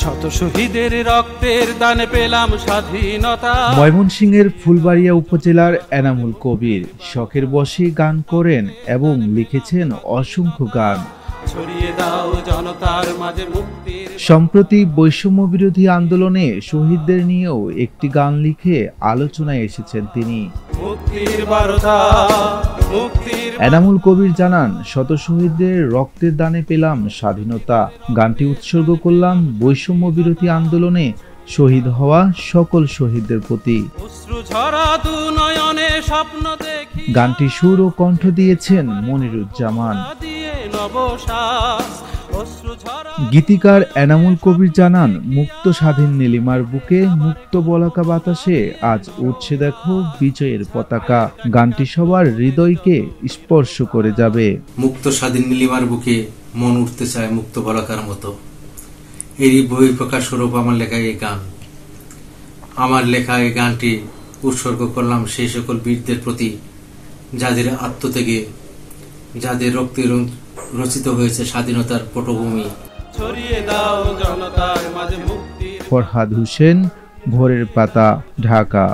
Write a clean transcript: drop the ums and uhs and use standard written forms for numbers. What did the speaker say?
শত শহীদের রক্তের দানে পেলাম স্বাধীনতা। ময়মনসিংহের ফুলবাড়িয়া উপজেলার এনামুল কবির শখের বশে গান করেন এবং লিখেছেন অসংখ্য গান। ছড়িয়ে দাও জনতার মাঝে মুক্তির। সম্প্রতি বৈষম্য বিরোধী আন্দোলনে শহীদদের নিয়েও একটি গান লিখে আলোচনায় এসেছেন তিনি। মুক্তির বারতা, মুক্তির। এনামুল কবির জানান, শত শহীদদের রক্তের দানে পেলাম স্বাধীনতা। গানটি উৎসর্গ করলাম বৈষম্য বিরোধী আন্দোলনে শহীদ হওয়া সকল শহীদদের প্রতি। গানটি সুর ও কণ্ঠ দিয়েছেন মনিরুজ্জামান। গীতিকার এনামুল কবির জানান, মুক্ত স্বাধীন নীলিমার বুকে মুক্ত বলাকা বাতাসে আজ উঠছে দেখো বিজয়ের পতাকা। গানটি সবার হৃদয়কে স্পর্শ করে যাবে। মুক্ত স্বাধীন নীলিমার বুকে মন উঠতে চায় মুক্ত বলাকার মতো। এরই বহিঃপ্রকাশ স্বরূপ আমার লেখা এই গান। আমার লেখা এই গানটি উৎসর্গ করলাম সেই সকল বীরদের প্রতি, যাদের আত্মত্যাগে, যাদের রক্তে রচিত হয়েছে স্বাধীনতার পটভূমি। ফরহাদ হোসেন, ভোরের পাতা, ঢাকা।